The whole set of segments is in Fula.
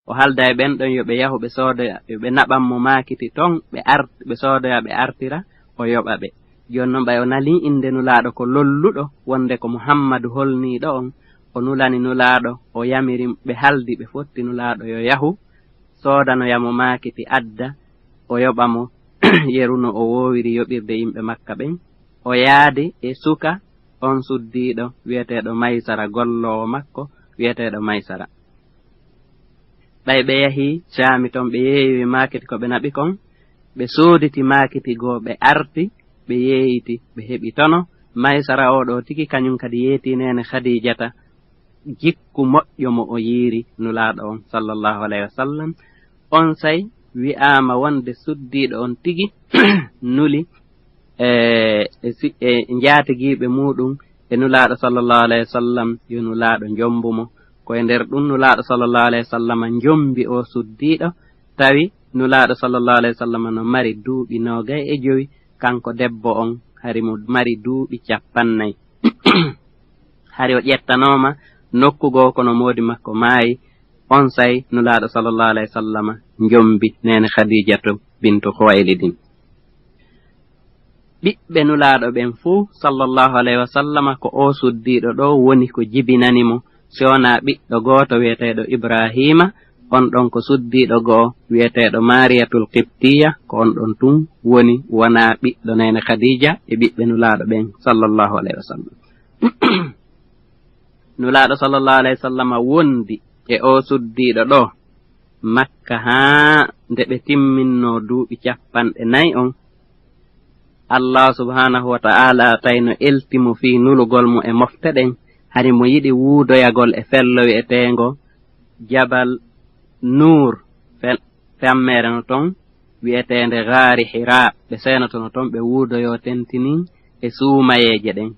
o halda e ɓen ɗon yo ɓe yahu ɓe soodoya yo ɓe naɓan mo maakiti ton ɓe soodoya ɓe artira o yoɓa ɓe. Joni noon ɓay o nali inde nulaaɗo ko lolluɗo wonde ko Muhammadu holniiɗo on o nulani nulaaɗo o yamiri ɓe haldi ɓe fotti nulaaɗo yo yahu soodanoyamo maakiti adda o yoɓa mo yeru no o woowiri yoɓirde yimɓe Makka ɓen. O yaadi e suka on suddiiɗo wi'eteeɗo Maysara golloowo makko wi'eteeɗo Maysara. Ɓay ɓe yahi Caami ton ɓe yeewi maakiti ko ɓe naɓi kon ɓe sooditi maakiti goo ɓe arti ɓe yeeyiti ɓe heɓi tono. Maysara o ɗo tigi kañum kadi yeeti nene Khadijata jikku moƴƴo mo o yiiri nulaaɗo on sallallahu alayhi wa sallam. On say wi'aama wonde suddiiɗo on tigi nuli njaatigiiɓe muɗum e nulaaɗo sallallahu alayhi wa sallam yo nulaaɗo njombumo. Koye nder ɗum nulaaɗo sallallahu alayhi wa sallam njombi o suddiiɗo tawi nulaaɗo sallallahu alayhi wa sallam no mari duuɓi 25 kanko debbo on hari mo mari duuɓi 40. Hari o ƴettanooma nokkugo kono moodi makko maayi. On say nulaaɗo sallallahu alayhi wa sallam njombi nene Khadijatu bintu Khuwaylidin. Ɓiɓɓe nulaaɗo ɓen fuu sallallahu alayhi wa sallam ko o suddiiɗo ɗo woni ko jibinanimo siwona ɓiɗɗo gooto wi'eteeɗo Ibrahima on ɗon ko suddiiɗo go'o wi'eteeɗo Mariyatul Qibtiya ko on ɗon tun woni wona ɓiɗɗo nene Khadija e ɓiɓɓe nulaaɗo ɓen sallallahu alayhi wa sallam. Nulaaɗo sallallahu alayhi wa sallam wondi e o suddiiɗo ɗo Makka haa nde ɓe timminno duuɓi 40 on. Allah subhanahu wa ta'ala tayno eltimo fii nulugol mo e mofte ɗen hari mo yiɗi wuudoyagol e fello wi'eteengo Jabal Nur femmere no ton wi'eteende Gaari Hira. Ɓe seenotono ton ɓe wuudoyo tentinin e suumayeeje ɗen.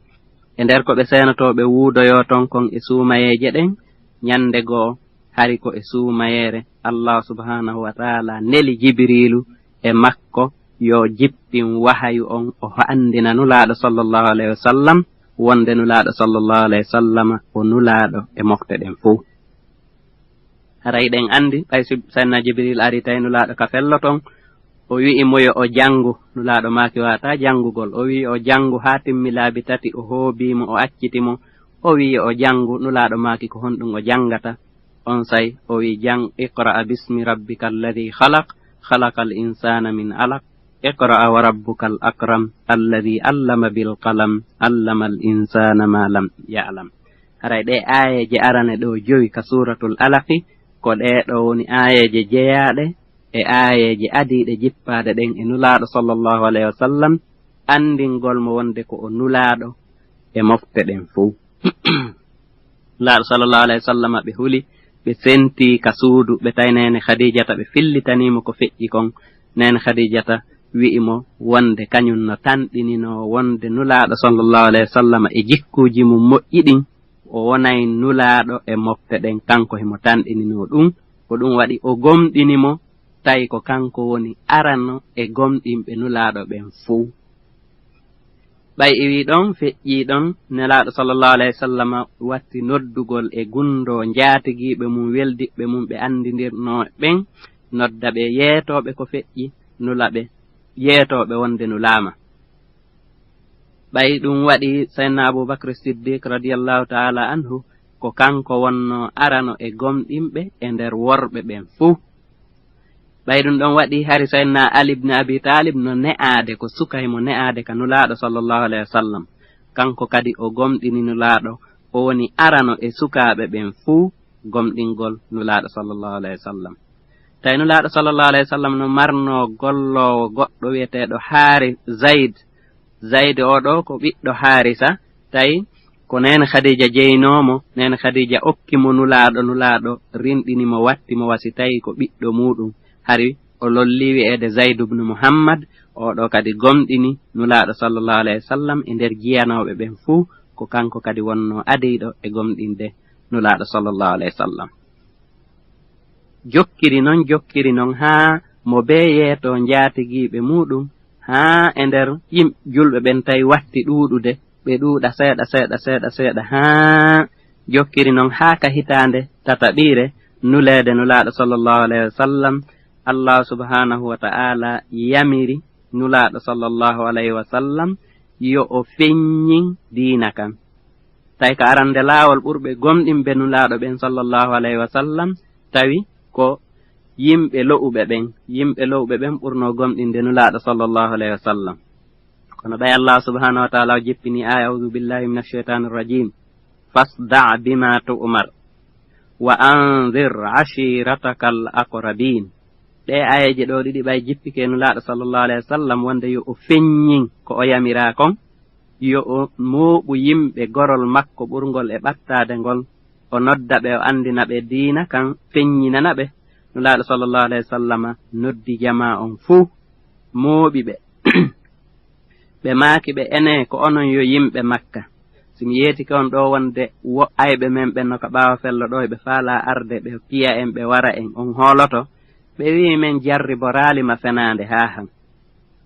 E nder ko ɓe seenoto ɓe wuudoyo ton kon e suumayeeje ɗen nyande goo hari ko e suumayeere Allah subhanahu wa ta'ala neli Jibrilu e makko yo jippin wahayu on o andina nulaaɗo sallallahu alayhi wa sallam wonde nulaaɗo sallallahu alayhi wa sallam o nulaaɗo e mofte ɗen fuu. Haray ɗen andi ɓay sanna Jibril ari tawi nulaaɗo ka fello ton o wi'i mo yo o jangu. Nulaaɗo maaki wata jangugol. O wi'i o jangu haa timmi laabi 3 o hoobimo o accitimo o wi'i o jangu. Nulaaɗo maaki ko honɗum o jangata. On say o wi'i iqra'a bismi rabbika alladhi khalaqal insana min alaq iqra'a wa rabbukal akram alladhi allama bil qalam allama al insana ma lam ya'lam. Haray ɗe aayeje arane ɗo 5 ka suratul alaqi ko ɗe ɗo woni aayeje jeyaaɗe e aayeje adiiɗe jippaade ɗen e nulaaɗo sallallahu alayhi wa sallam andingol mo wonde ko o nulaaɗo e mofte ɗen fuu. Nulaaɗo sallallahu alayhi wa sallam ɓe huli ɓe senti ka suudu ɓe tawi nene Khadijata ɓe fillitanimo ko feƴƴi kon. Nene Khadijata wi'i mo wonde kañum no tanɗinino wonde nulaaɗo sallallahu alayhi wa sallam e jikkuuji mum moƴƴiɗin o wonay nulaaɗo e mofte ɗen kanko himo tanɗinino ɗum ko ɗum waɗi o gomɗinimo tawi ko kanko woni arano e gomɗinɓe nulaaɗo ɓen fuu. Ɓay iwi ɗon feƴƴii ɗon nelaaɗo sallallahu alayhi wa sallam watti noddugol e gundo njaatigiiɓe mum weldiɓɓe mum ɓe andidirno ɓen nodda ɓe yeetooɓe ko feƴƴi nula ɓe yeetooɓe wonde nulaama. Ɓay ɗum waɗi sayyidina Abubakr Siddiq radiyallahu ta'ala anhu ko kanko wonno arano e gomɗinɓe e nder worɓe ɓen fuu. Ɓay ɗum ɗon waɗi hari sayyidina Ali ibn Abi Talib no ne'aade ko suka himo ne'aade ka nulaaɗo sallallahu alayhi wa sallam kanko kadi o gomɗini nulaaɗo o woni arano e sukaaɓe ɓen fuu gomɗingol nulaaɗo sallallahu alayhi wa sallam. Tawi nulaaɗo sallallahu alayhi wa sallam no marno golloowo goɗɗo wi'eteeɗo Zayd oɗo ko ɓiɗɗo Harisa tawi ko nene Khadija jeynomo nene Khadija okkimo nulaaɗo rinɗinimo wattimo wasi tawi ko ɓiɗɗo muɗum hari o lolli wi'eede Zayd ibn Muhammad oɗo kadi gomɗini nulaaɗo sallallahu alayhi wa sallam e nder jiyanoɓe ɓen fuu ko kanko kadi wonno adiiɗo e gomɗinde nulaaɗo sallallahu alayhi wa sallam. Jokkiri non haa mo be yeeto njaatigiiɓe muɗum haa e nder julɓe ɓen tawi watti ɗuuɗude ɓe ɗuuɗa seeɗa haa jokkiri non haa ka hitaande tataɓiire nulede nulaaɗo sallallahu alayhi wa sallam Allah subhanahu wa ta'ala yamiri nulaaɗo sallallahu alayhi wa sallam yo o feññin diina kan tawi ko arande laawol ɓurɓe gomɗinɓe nulaaɗo ɓen sallallahu alayhi wa sallam tawi ko yimɓe lo'uɓe ɓen ɓurno gomɗinde nulaaɗo sallallahu alayhi wa sallam kono ɓay Allah subhanahu wa ta'ala jippini aya a'udhu billahi minash shaitanir rajim fasda' bima tu'mar wa anzir ashiratakal aqrabin ɗe ayeje ɗo ɗiɗi ɓay jippike nulaaɗo sallallahu alayhi wa sallam wonde yo o feññin ko o yamira kon yo o mooɓu yimɓe gorol makko ɓurgol e ɓattade ngol o nodda ɓe o andina ɓe diina kan feññinana ɓe nulaaɗo sallallahu alayhi wa sallam noddi jama on fuu mooɓi ɓe ɓe maaki ɓe ene ko onon yo yimɓe makka simi yeetike on ɗo wonde wo'ayɓe men ɓen no ko ɓaawa fello ɗo ɓe faala arde ɓe piya en ɓe wara en on hooloto ɓe wi men jarri bo raalima fenande haa han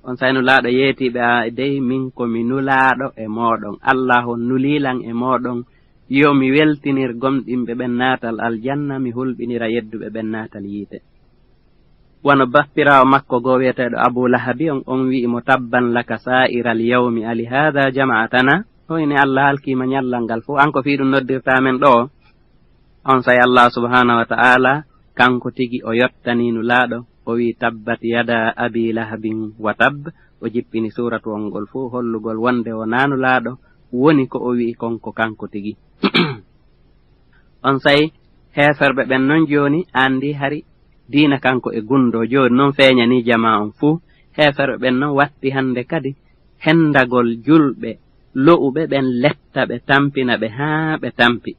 on say nulaaɗo yeetiɓe a dey min komi nulaaɗo e mooɗon Allah on nulilan e mooɗon yo mi weltinir gomɗinɓe ɓen naatal aljanna mi hulɓinira yedduɓe ɓen naatal yiite wono bappirawo makko goo wiyeteɗo Abu Lahabi on wi'i mo tabban laka sa'iral yawmi ali hada jama'atana hoyne Allah halkima ñallal ngal fo an ko fii ɗum noddirta men ɗo on say Allah subhanahu wa ta'ala kanko tigi o yottani nulaaɗo o wi tabbat yada abi lahabin wa tab o jippini suratu on ngol fuu hollugol wonde o nanulaaɗo woni ko o wi konko kanko tigi on say heferɓe ɓen non joni andi hari diina kanko e gundo joni non feeñani jama on fuu heferɓe ɓen non watti hande kadi hendagol julɓe lo'uɓe ɓen letta ɓe tampina ɓe haa ɓe tampi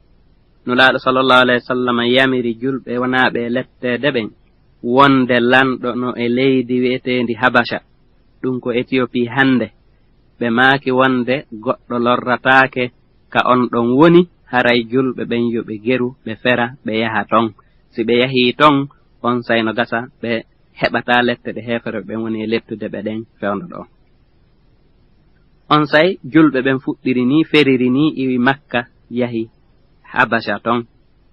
nulaaɗo sallallahu alayhi wa sallam yamiri julɓe wonaɓe lettede ɓen wonde lanɗo no e leydi wi'etendi Habasha ɗum ko Ethiopie hande ɓe maaki wonde goɗɗo lorratake ka on ɗon woni haray julɓe ɓen yo ɓe geru ɓe fera ɓe yaha ton si ɓe yahi ton on sayno gasa ɓe heɓata lette ɗe hefere ɓen woni e lettude ɓe ɗen fewndo ɗo on say julɓe ɓen fuɗɗiri ni feriri ni iwi Makka yahi Habasha ton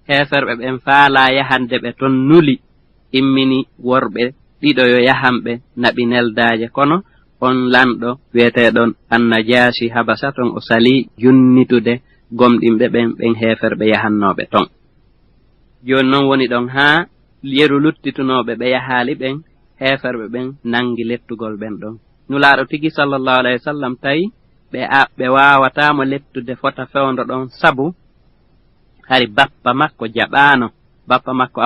heferɓe ɓen faala yahande ɓe ton nuli immini worɓe ɗiɗo yo yahamɓe naɓi neldaje kono on lanɗo wiyeteɗon Annajashi Habasha ton o sali junnitude gomɗinɓe ɓen heferɓe yahannoɓe ton joni noon woni ɗon haa yeru luttitunoɓe ɓe yahali ɓen heferɓe ɓen nangi lettugol ɓen ɗon nulaaɗo tigi sallallahu alayhi wa sallam tawi ɓe wawatamo lettude fota fewndo ɗon sabu hari bappa makko jaɓano bappa makko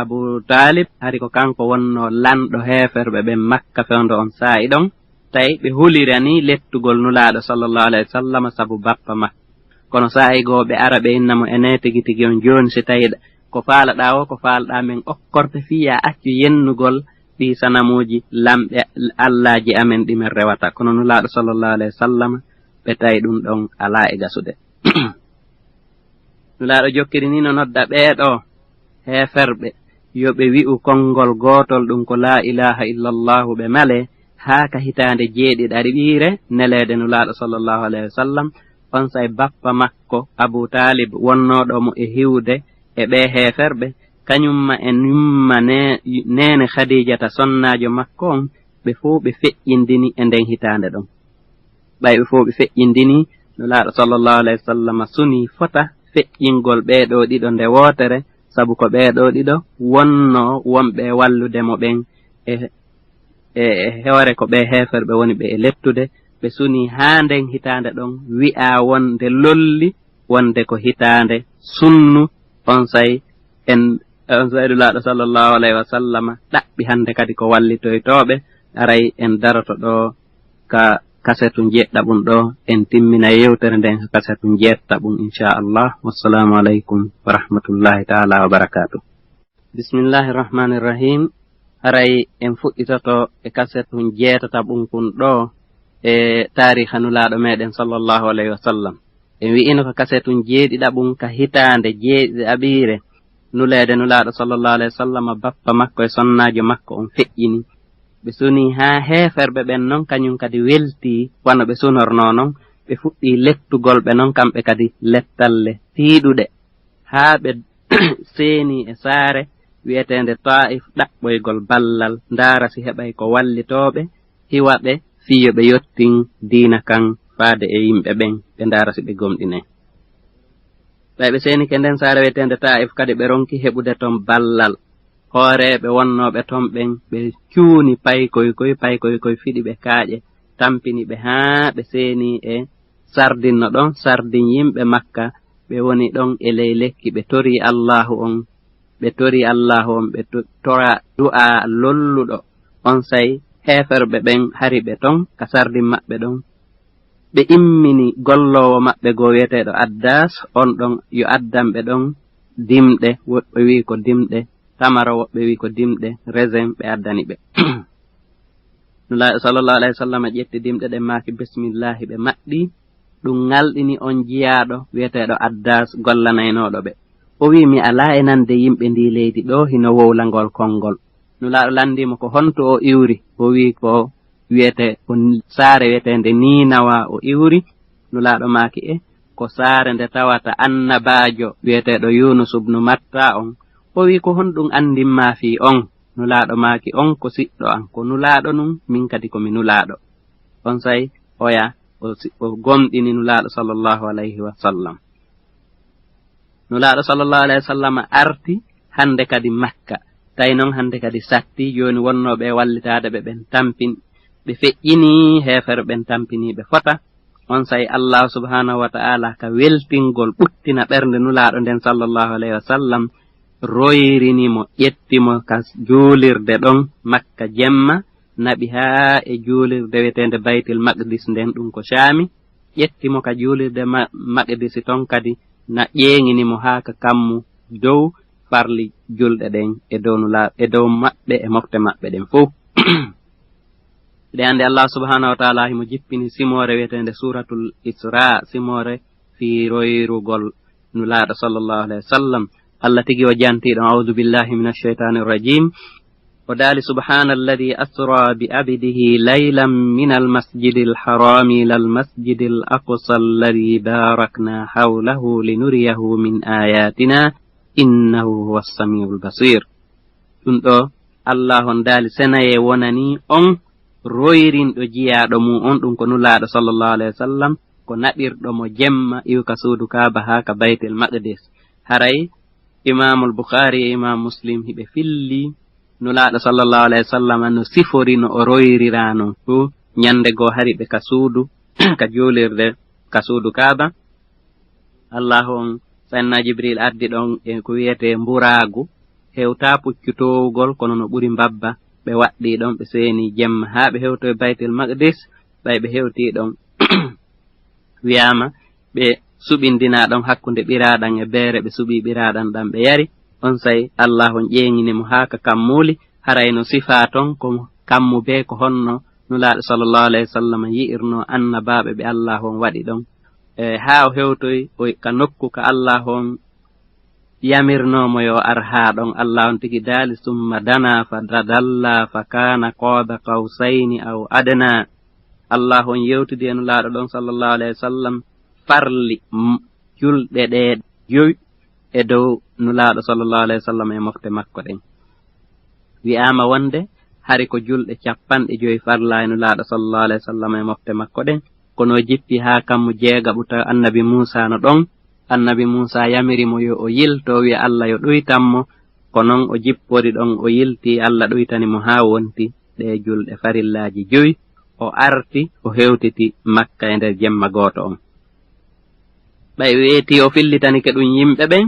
Abu Talib hari ko kanko wonno lanɗo heferɓe ɓen Makka fewndo on saa'i ɗon tawi ɓe hulirani lettugol nulaaɗo sallallahu alayhi wa sallam sabu bappa makko kono saa'i goo ɓe ara ɓe innamo ene tigi tigi on joni si tawi ko faalaɗa o ko faalaɗa men okkorte fiya accu yennugol ɗi sanamuji lamɓe allaji amen ɗi men rewata kono nulaaɗo sallallahu alayhi wa sallam ɓe tawi ɗum ɗon ala e gasude nulaaɗo jokkiri ni no nodda ɓeeɗo heferɓe yo ɓe wi'u konngol gootol ɗum ko la ilaha illallahu ɓe male haa ka hitande jeeɗiɗari ɓiire neleede nulaaɗo sallallahu alayhi wa sallam on say bappa makko Abu Talib wonnoɗo mo e hiwde e ɓe heferɓe kañumma e numma nene Khadijata sonnajo makko on ɓe fuu ɓe feƴƴindini e nden hitande ɗon ɓay ɓe fuu ɓe feƴƴindini nulaaɗo sallallahu alayhi wa sallam suni fota feƴƴingol ɓeeɗo ɗiɗo nde wootere sabu ko ɓeeɗo ɗiɗo wonno wonɓe walludemo ɓen e hewre ko ɓe heferɓe woni ɓe e lettude ɓe suni haa nden hitande ɗon wi'a wonde lolli wonde ko hitande sunnu on say nulaaɗo sallallahu alayhi wa sallam ɗaɓɓi hande kadi ko wallitoytoɓe aray en daroto ɗo ka kasetu jeɗɗaɓum ɗo en timmina yewtere nden kasetu jeɗɗaɓum inchallah wassalamu aleykum wa rahmatullahi taala wa barakatuh bismillahi rahmani rrahim aray en fuɗɗitoto e kasetu jeetataɓum kun ɗo e tariha nulaaɗo meɗen sallallahu alayhi wa sallam en wi'ino ko kasetu jeeɗiɗaɓum ka hitande jeeɗiɗe aɓiire nuleede nulaaɗo sallallahu alayhi wa sallam bappa makko e sonnajo makko on feƴƴini ɓe suni haa heferɓe ɓen noon kañum kadi welti wano ɓe sunorno noon ɓe fuɗɗi lettugol ɓe noon kamɓe kadi lettalle tiiɗuɗe haa ɓe seeni e saare wi'etende Ta'if ɗaɓɓoygol ballal ndaara si heɓay ko wallitooɓe hiwa ɓe fiyo ɓe yottin diina kan faade e yimɓe ɓen ɓe ndaara si ɓe gomɗinay. ɓay ɓe seeni ke nden saare wi'etende Ta'if kadi ɓe ronki heɓude ton ballal hooreɓe wonnooɓe ton ɓen ɓe cuuni paykoykoy fiɗi ɓe kaaƴe tampini ɓe haa ɓe seeni e sardinno ɗon sardin yimɓe Makka ɓe woni ɗon e ley lekki ɓe tori Allahu on ɓe tora du'a lolluɗo on say heferɓe ɓen hari ɓe ton ka sardin maɓɓe ɗon ɓe immini gollowo maɓɓe go wi'eteɗo Addas on ɗon yo addanɓe ɗon dimɗe woɓɓe wi ko dimɗe tamaro woɓɓe wi ko dimɗe raisin ɓe addani ɓe nulaaɗo sallallahu alayhi wa sallam ƴetti dimɗe ɗen maaki bismillahi ɓe maɗɗi ɗum ngalɗini on jiyaaɗo wi'eteɗo Addas gollanaynoɗo ɓe o wi mi alaa e nande yimɓe ndi leydi ɗo hino wowlangol konngol nulaaɗo landimo ko honto o iwri o wi ko wiyete ko saare wiyetende Ninawa o iwri nulaaɗo maaki ko saare nde tawata annabaajo wi'eteɗo Yunus ibnu Matta on o wi ko honɗum andinma fi on nulaaɗo maaki on ko siɗɗo an ko nulaaɗo nun min kadi komi nulaaɗo on say oya o gomɗini nulaaɗo sallallahu alayhi wa sallam nulaaɗo sallallahu alayhi wa sallam arti hande kadi Makka tawi noon hande kadi satti joni wonnooɓe wallitaade ɓe ɓen tampin ɓe feƴƴini heefere ɓen tampiniɓe fota on say Allah subhanahu wa ta'ala ka weltingol ɓuttina ɓernde nulaaɗo nden sallallahu alayhi wa sallam royrinimo ƴettimo ka juulirde ɗon Makka jemma naɓi haa e juulirde wiyetende Baytil Maqdis nden ɗum ko Shaami ƴettimo ka juulirde Maqdisi ton kadi na ƴeeŋinimo haa ka kammu dow farli julɗe ɗen e dow maɓɓe e mofte maɓɓe ɗen fof ɗe ande Allah subhanahu wa ta'ala himo jippini simore wiyetende suratul Isra simore fi royrugol nulaaɗo sallallahu alayhi wa sallam Allah tigi o jantiɗon a'udhu billahi minash shaitanir rajim o daali subhanalladhi asra bi abdihi laylan minal masjidil harami ilal masjidil aqsa alladhi barakna hawlahu linuriyahu min ayatina innahu huwas samiul basir ɗum ɗo Allah on daali senaye wonani on royrinɗo jiyaaɗo mum on ɗum ko nulaaɗo sallallahu alayhi wa sallam ko naɓirɗo mo jemma iwka suudu Kaaba haa ka Baytil Maqdis haray Imamul Bukhari e Imam Muslim hiɓe filli nulaaɗo sallallahu alayhi wa sallam no sifori no o royrirano fu nyande go hari ɓe ka suudu ka juulirde ka suudu Kaaba Allah on sanna Jibril addi ɗon e ko wiyete mburaagu hewta puccutowugol kono no ɓuri mbabba ɓe waɗɗi ɗon ɓe seeni jemma haa ɓe hewto e Baytil Maqdis ɓay ɓe hewti ɗon wiyama ɓe suɓindina ɗon hakkunde ɓiraaɗan e beere ɓe suɓi ɓiraaɗan ɗan ɓe yari on say Allah on ƴeeŋinimo haa ka kammuli haray no sifa ton ko kammu be ko honno nulaaɗo sallallahu alayhi wa sallam yi'irno annabaaɓe ɓe Allah on waɗi ɗon haa o hewtoy ka nokku ka Allah on yamirnomo yo ar haa ɗon Allah on tigi daali summa dana fa dalla fa kana qaba qawsayni aw adna Allah on yewtidi e nulaaɗo ɗon sallallahu alayhi wa sallam farli julɗe ɗe joy e dow nulaaɗo sallallahu alayhi wa sallam e mofte makko ɗen wi'ama wonde hari ko julɗe 50 farla e nulaaɗo sallallahu alayhi wa sallam e mofte makko ɗen kono jippi haa kammu jeega ɓuta annabi Musa no ɗon annabi Musa yamirimo yo o yilto wi'a Allah yo ɗuytanmo ko noon o jippori ɗon o yilti Allah ɗuytanimo haa wonti ɗe julɗe farillaaji 5 o arti o hewtiti Makka e nder jemma gooto on ɓay weeti o fillitanike ɗum yimɓe ɓen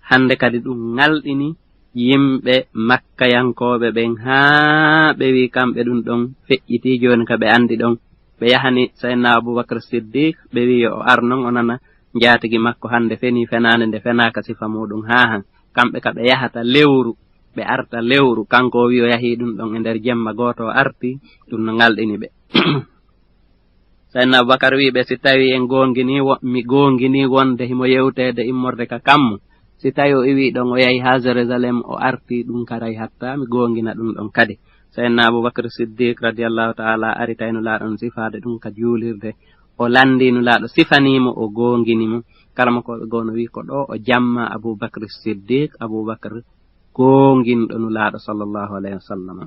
hande kadi ɗum ngalɗini yimɓe Makkayankooɓe ɓen haa ɓe wi kamɓe ɗum ɗon feƴƴiti jooni ka ɓe andi ɗon ɓe yahani Sayyidina Abubakar Siddiq ɓe wi o ar non o nana njaatigi makko hande feni fenaande nde fenaaka sifa muɗum haa han kamɓe ka ɓe yahata lewru ɓe arta lewru kanko o wi o yahi ɗum ɗon e nder jemma gooto o arti ɗum no ngalɗini ɓe Sayyidina Abubakar wi ɓe si tawi en mi gongini wonde himo yewtede immorde ka kammu si tawi o iwi ɗon o yahi haa Jérusalem o arti ɗum karay hatta mi gongina ɗum ɗon kadi Sayyidina Abubakar Siddiq radiyallahu ta'ala ari tayno laaɗon sifaade ɗum ka juulirde o landi nulaaɗo sifanimo o gonginimo kala mo ko gono wi ko ɗo o jamma Abubakar Siddiq Abubakar gonginɗo nulaaɗo sallallahu alayhi wa sallam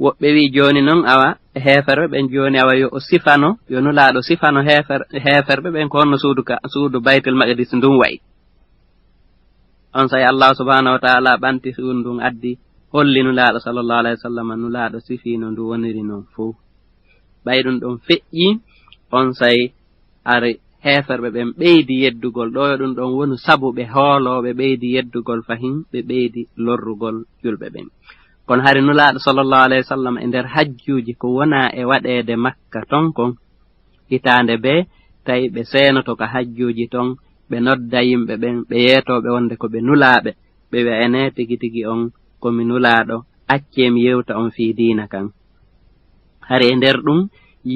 woɓɓe wi joni noon awa heferɓe ɓen joni awa yo o sifano yo nulaaɗo sifano heferɓe ɓen ko honno suudu Baytul Maqdis ndun wayi on say Allah subhanahu wa ta'ala ɓanti suudu ndun addi holli nulaaɗo sallallahu alayhi wa sallam nulaaɗo sifino ndu woniri noon fuu ɓayɗum ɗon feƴƴi on say are heferɓe ɓen ɓeydi yeddugol ɗo yo ɗum ɗon wonu sabu ɓe hooloɓe ɓeydi yeddugol fahin ɓe ɓeydi lorrugol julɓe ɓen kono hari nulaaɗo sallallahu alayhi wa sallam e nder hajjuji ko wona e waɗede Makka ton kon hitande be tawi ɓe seenoto ka hajjuji ton ɓe nodda yimɓe ɓen ɓe yeetoɓe wonde ko ɓe nulaaɓe ɓe wi'a ene tigi tigi on komi nulaaɗo accemi yewta on fii diina kan hari e nder ɗum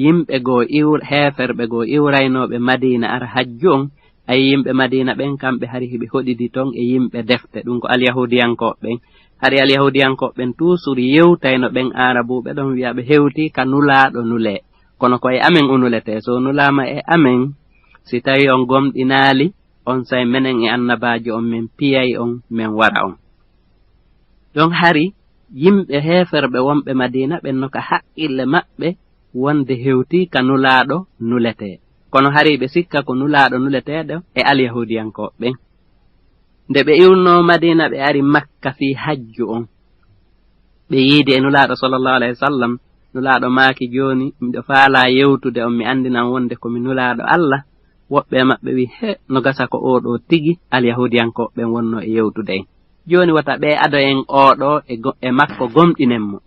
yimɓe goo heferɓe goo iwraynoɓe Madina ara hajju on ay yimɓe Madina ɓen kamɓe hari heɓe hoɗidi ton e yimɓe defte ɗum ko alyahudiyankoɓe ɓen hari alyahudiyankoɓe ɓen toujours yewtayno ɓen arabuɓe ɗon wi'a ɓe hewti ka nulaaɗo nule kono koye amen o nulete so nulama e amen si tawi on gomɗinaali on say menen e annabajo on min piyay on min wara on ɗon hari yimɓe heferɓe wonɓe Madina ɓen no ka haqqille maɓɓe wonde hewti ka nulaaɗo nulete kono hari ɓe sikka ko nulaaɗo nuleteɗo e alyahudiyankoɓe nde ɓe iwno Madina ɓe ari Makka fi hajju on ɓe yiidi e nulaaɗo sallallahu alayhi wa sallam nulaaɗo maaki joni miɗo faala yewtude on mi andinan wonde komi nulaaɗo Allah woɓɓe maɓɓe wi he no gasa ko oɗo tigi alyahudiyankoɓe wonno e yewtude en joni wata ɓe ado en oɗo e makko gomɗinenmo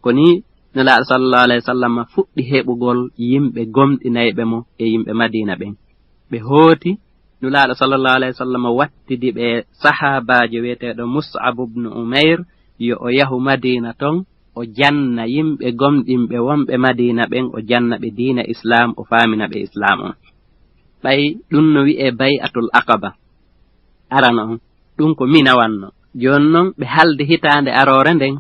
koni nulaaɗo sallallahu alayhi wa sallam fuɗɗi heɓugol yimɓe gomɗinayɓe mo e yimɓe Madina ɓen ɓe hooti nulaaɗo sallallahu alayhi wa sallam wattidi ɓe sahabajo wiyeteɗo Mus'ab ibn Umair yo o yahu Madina ton o janna yimɓe gomɗinɓe wonɓe Madina ɓen o janna ɓe diina Islam o faamina ɓe Islam on ɓay ɗum no wi'e bay'atul aqaba arano on ɗum ko Mina wanno joni noon ɓe haldi hitande arore nden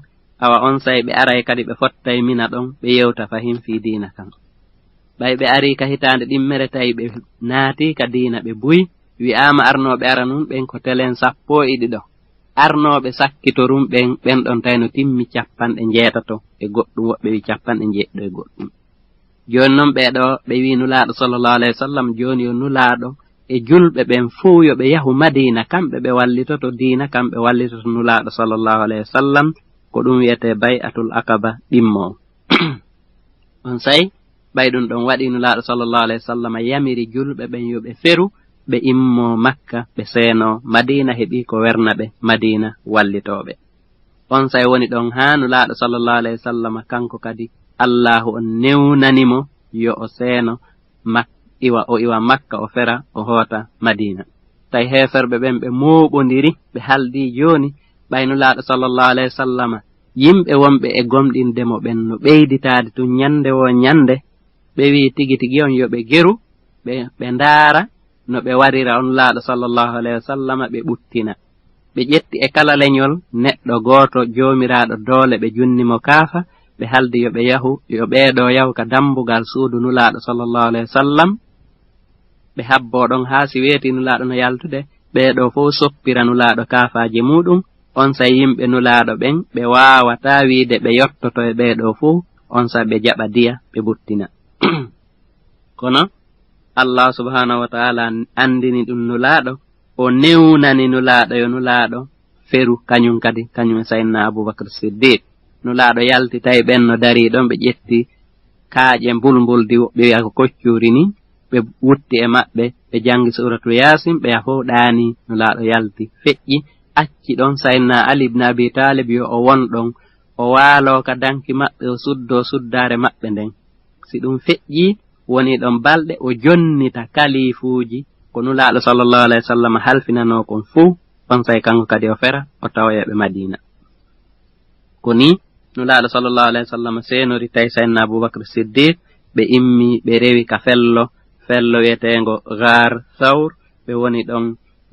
awa on say ɓe aray kadi ɓe fottay Mina ɗon ɓe yewta fahin fi diina kan ɓay ɓe ari ka hitande ɗimmere tawi ɓe naati ka diina ɓe buy wi'ama arnoɓe ara nun ɓen ko telen 12 arnoɓe sakkitorum ɓen ɗon tawno timmi 17 e goɗɗum woɓɓe wi 17 e goɗɗum joni noon ɓeɗo ɓe wi nulaaɗo sallallahu alayhi wa sallam joni yo nulaaɗo e julɓe ɓen fuu yo ɓe yahu Madina kamɓe ɓe wallitoto diina kamɓe wallitoto nulaaɗo sallallahu alayhi wa sallam ko ɗum wiyete bay'atul aqaba ɗimmo on say ɓay ɗum ɗon waɗi nulaaɗo sallallahu alayhi wa sallam yamiri julɓe ɓen yo ɓe feru ɓe immo Makka ɓe seeno Madina heɓi ko werna ɓe Madina wallitoɓe on say woni ɗon ha nulaaɗo sallallahu alayhi wa sallam kanko kadi Allahu on newnanimo yo o seeno o iwa Makka o fera o hoota Madina tay heferɓe ɓen ɓe moɓodiri ɓe haldi joni ɓay nulaaɗo sallallahu alayhi wa sallam yimɓe wonɓe e gomɗindemo ɓen no ɓeyditade tun nyande wo nyande ɓe wi tigi tigi on yo ɓe geru ɓe ndaara no ɓe warira on nulaaɗo sallallahu alayhi wa sallam ɓe ɓuttina ɓe ƴetti e kala leñol neɗɗo gooto joomiraɗo doole ɓe junnimo kaafa ɓe haldi yo ɓe yahu yo ɓeeɗo yahu ka dambugal suudu nulaaɗo sallallahu alayhi wa sallam ɓe habbo ɗon haa si weeti nulaaɗo no yaltude ɓeeɗo fof soppira nulaaɗo kaafaji muɗum on sa yimɓe nulaaɗo ɓen ɓe waawata wiide ɓe yottoto e ɓeeɗo fof on sa ɓe jaɓa diya ɓe ɓuttina kono Allah subhanahu wa ta'ala andini ɗum nulaaɗo o newnani nulaaɗo yo nulaaɗo feru kañum kadi kañum sayyidina Abubakar Siddiq nulaaɗo yalti tawi ɓen no dari ɗon ɓe ƴetti kaaƴe mbulmbuldi woɓɓe wi'a ko koccuri ni ɓe wutti e maɓɓe ɓe jangi suratu Yasin ɓe fof ɗaani nulaaɗo yalti feƴƴi acci ɗon sayyidina Ali ibn Abi Talib yo o won ɗon o waalo ka danki maɓɓe o suddo suddare maɓɓe nden si ɗum feƴƴi woni ɗon balɗe o jonnita kalifuuji ko nulaaɗo sallallahu alayhi wa sallam halfinano kon fuu on say kanko kadi o fera o tawayeɓe Madina ko ni nulaaɗo sallallahu alayhi wa sallam seenori tawi sayyidina Abubakar Siddiq ɓe immi ɓe rewi ka fello wiyetengo Ghar Thawr ɓe woni ɗon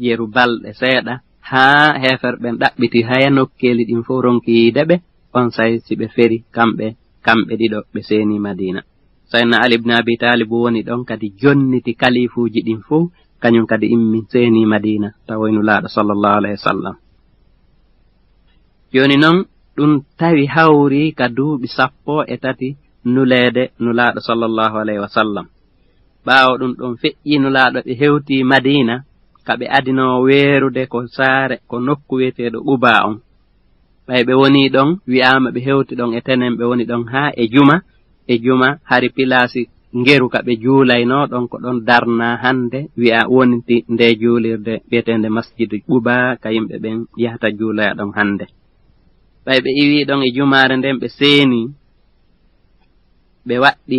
yeru balɗe seeɗa haa heferɓen ɗaɓɓiti haya nokkeli ɗin fof ronki yiide ɓe on say si ɓe feri kamɓe ɗiɗo ɓe seeni Madina Sayyidina Ali ibn Abi Talib woni ɗon kadi jonniti kalifuji ɗin fuu kañum kadi immi seeni Madina tawoy nulaaɗo sallallahu alayhi wa sallam. Joni noon ɗum tawi hawri ka duuɓi 13 nuleede nulaaɗo sallallahu alayhi wa sallam. ɓaawo ɗum ɗon feƴƴi nulaaɗo ɓe hewti Madina ka ɓe adino weerude ko saare ko nokku wiyeteeɗo Quba on. ɓay ɓe woni ɗon wi'ama ɓe hewti ɗon e tenen ɓe woni ɗon haa e juma hari pilasi ngeru ka ɓe juulayno ɗon ko ɗon darna hande wi'a wonti nde juulirde wi'etende masjidu Quba ka yimɓe ɓen yahata juulaya ɗon hande. ɓay ɓe iwi ɗon e jumaare nden ɓe seeni ɓe waɗɗi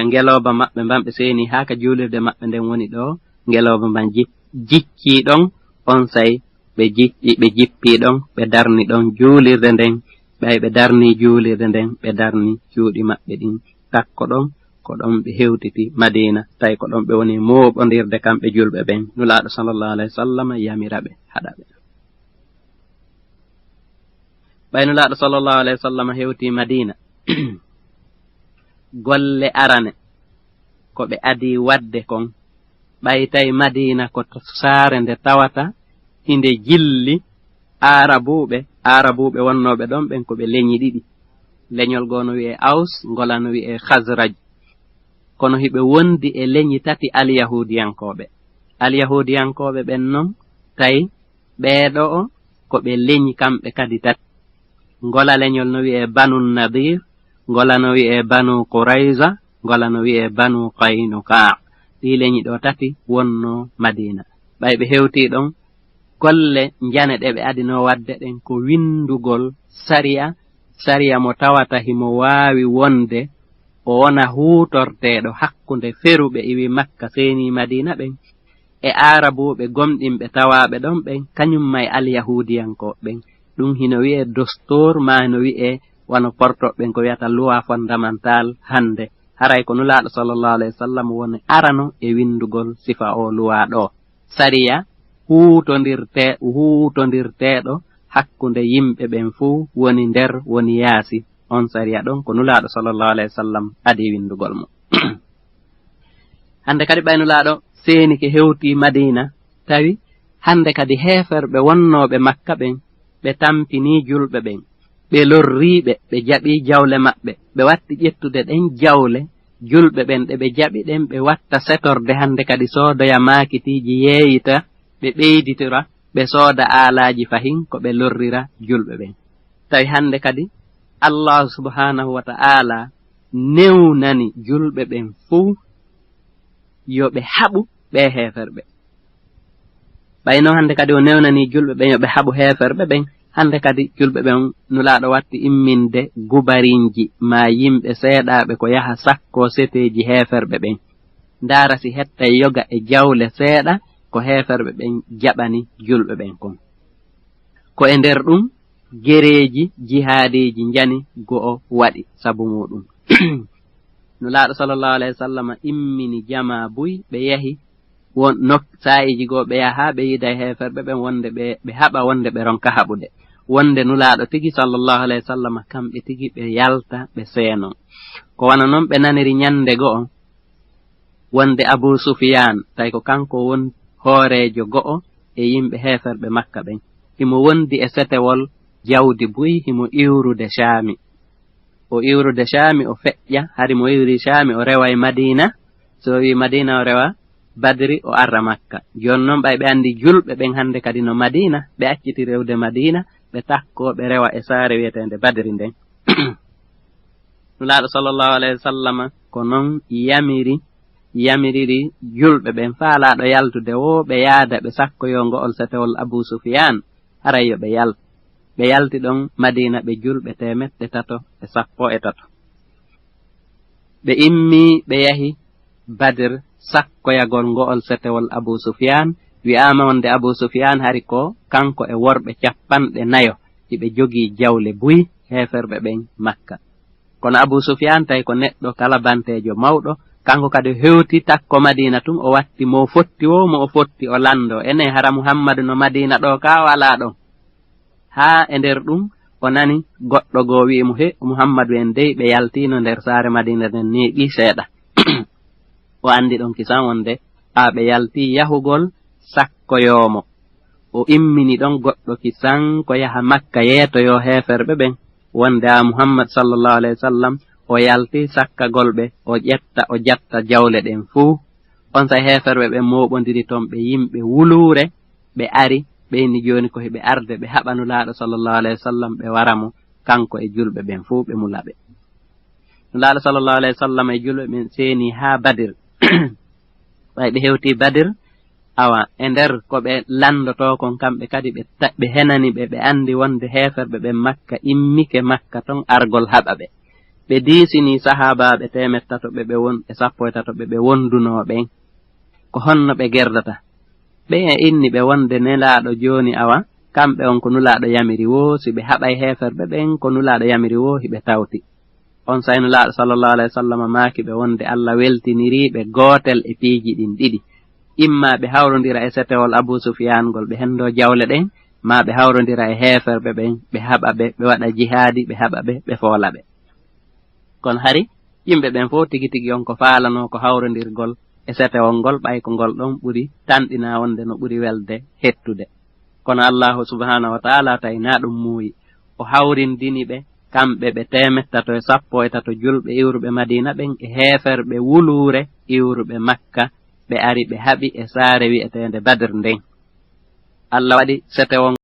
ngeloba maɓɓe mban ɓe seeni haa ka juulirde maɓɓe nden woni ɗo ngeloba mban jikki ɗon on say ɓe jippi ɗon ɓe darni ɗon juulirde nden ɓay ɓe darni juulirde nden ɓe darni cuuɗi maɓɓe ɗin takko ɗon ko ɗon ɓe hewtiti Madina tawi ko ɗon ɓe woni mooɓondirde kamɓe julɓe ɓen nulaaɗo sallallahu alayhi wa sallam yamira ɓe haɗa ɓe. ɓay nulaaɗo sallallahu alayhi wa sallam hewti Madina golle arane ko ɓe adi wadde kon ɓay tawi Madina ko saare nde tawata hinde jilli arabuɓe wonnoɓe ɗon ɓen ko ɓe leñi ɗiɗi leñol goo no wi'e Aus ngola no wi'e Khazraj kono hiɓe wondi e leñi tati alyahudiyankoɓe ɓen noon tawi ɓeeɗo o ko ɓe leñi kamɓe kadi tati ngola leñol no wi'e Banu Nadir ngola no wi'e Banu Qurayza ngola no wi'e Banu Qaynuqa ɗi leñi ɗo tati wonno Madina ɓay ɓe hewti ɗon golle njane ɗe ɓe adino wadde ɗen ko windugol sariya mo tawata himo waawi wonde o wona huutorteeɗo hakkunde feruɓe iwi Makka seeni Madina ɓen e arabuɓe gomɗinɓe tawaaɓe ɗon ɓen kañum may alyahudiyanko ɓen ɗum hino wi'e dostor ma hino wi'e wano portoɓɓen ko wiyata loi fondamental hande haray ko nulaaɗo sallallahu alayhi wa sallam woni arano e windugol sifa o loi ɗo sariya huutondirteeɗo hakkunde yimɓe ɓen fuu woni nder woni yaasi on sariya ɗon ko nulaaɗo sallallahu alayhi wa sallam adi windugol mo hande kadi ɓay nulaaɗo seeni ke hewti Madina tawi hande kadi heeferɓe wonnooɓe Makka ɓen ɓe tampini julɓe ɓen ɓe lorriiɓe ɓe jaɓi jawle maɓɓe ɓe watti ƴettude ɗen jawle julɓe ɓen ɗe ɓe jaɓi ɗen ɓe watta setorde hande kadi soodoya maakitiiji yeeyita ɓe ɓeyditira ɓe sooda aalaaji fahin ko ɓe lorrira julɓe ɓen tawi hande kadi Allah subhanahu wa ta'ala newnani julɓe ɓen fuu yo ɓe haɓu ɓe heeferɓe ɓayno hande kadi o newnani julɓe ɓen yo ɓe haɓu heeferɓe ɓen hande kadi julɓe ɓen nulaaɗo watti imminde gubarinji ma yimɓe seeɗaaɓe ko yaha sakko seteji heeferɓe ɓen ndaara si hettay yoga e jawle seeɗa ko heeferɓe ɓen jaɓani julɓe ɓen kon ko e nder ɗum gereeji jihaadiji njani go'o waɗi sabu muɗum nulaaɗo sallallahu alayhi wa sallam immini jama buy ɓe yahi saa'iji goo ɓe yaha ɓe yida e heeferɓe ɓen wonde ɓe haɓa wonde ɓe ronka haɓude wonde nulaaɗo tigi sallallahu alayhi wa sallam kamɓe tigi ɓe yalta ɓe seeno ko wana noon ɓe naniri nyande go'o wonde Abu Sufyan tawi ko kanko won hoorejo go'o e yimɓe heeferɓe Makka ɓen himo wondi e setewol jawdi buy himo iwrude Shaami o iwrude Shaami o feƴƴa hari mo iwri Shaami o rewa e Madina so wi Madina o rewa Badri o arra Makka jon noon ɓay ɓe andi julɓe ɓen hande kadi no Madina ɓe acciti rewde Madina ɓe takko ɓe rewa e saare wiyetende Badri nden nulaaɗo sallallahu alayhi wa sallam ko noon yamiriri julɓe ɓen faalaaɗo yaltude wo ɓe yaada ɓe sakkoyo ngo'ol setewol Abu Sufyan haray yo ɓe yalta ɓe yalti ɗon Madina ɓe julɓe 313 ɓe immi ɓe yahi Badr sakkoyagol ngo'ol setewol Abu Sufyan wi'ama wonde Abu Sufyan hari ko kanko e worɓe 40 hiɓe jogii jawle buy heeferɓe ɓen Makka kono Abu Sufyan tawi ko neɗɗo kala bantejo mawɗo kanko kadi hewti takko Madina tun o watti mo fotti o lando ene hara Muhammadu no Madina ɗo ka wala ɗon haa e nder ɗum o nani goɗɗo goo wi'imo he Muhammadu en dey ɓe yaltino nder saare Madina nden neeɓi seeɗa o andi ɗon kisan wonde ɓe yalti yahugol sakkoyomo o immini ɗon goɗɗo kisan ko yaha Makka yeetoyo heeferɓe ɓen wonde Muhammad sallallahu alayhi wa sallam o yalti sakkagol ɓe o ƴetta o jatta jawle ɗen fuu on sa heeferɓe ɓe moɓodiri toon ɓe yimɓe wuluure ɓe ari ɓeyni joni ko heɓe arde ɓe haɓa nulaaɗo sallallahu alayhi wa sallam ɓe waramo kanko e julɓe ɓen fuu ɓe mulaɓe nulaaɗo sallallahu alayhi wa sallam e julɓe ɓen seeni haa Badir ɓay ɓe hewti Badir awa e nder ko ɓe landoto kon kamɓe kadi ɓe henani ɓe andi wonde heeferɓe ɓen Makka immike Makka ton argol haɓa ɓe ɓe diisini sahabaɓe 100 ɓe won e 13 ɓe wondunoɓen ko honno ɓe gerdata ɓe e inni ɓe wonde nelaaɗo joni awa kamɓe on ko nulaaɗo yamiri wo si ɓe haɓay heeferɓe ɓen ko nulaaɗo yamiri wo hiɓe tawti on say nulaaɗo sallallahu alayhi wa sallam maaki ɓe wonde Allah weltiniriɓe gootel e piiji ɗin ɗiɗi imma ɓe hawrodira e setewol Abu Sufyan ngol ɓe hendo jawle ɗen ma ɓe hawrodira e heeferɓe ɓen ɓe haɓa ɓe ɓe waɗa jihaadi ɓe haɓa ɓe ɓe foola ɓe kono hari yimɓe ɓen fof tigi tigi on ko faalano ko hawrodirgol e setewol ngol ɓay ko ngol ɗon ɓuri tanɗina wonde no ɓuri welde hettude kono Allahu subhanahu wa ta'ala tayna ɗum muuyi o hawrindini ɓe kamɓe ɓe 113 julɓe iwruɓe Madina ɓen e heeferɓe wuluure iwruɓe Makka ɓe ari ɓe haɓi e saare wi'etende Badr nden Allah waɗi setewol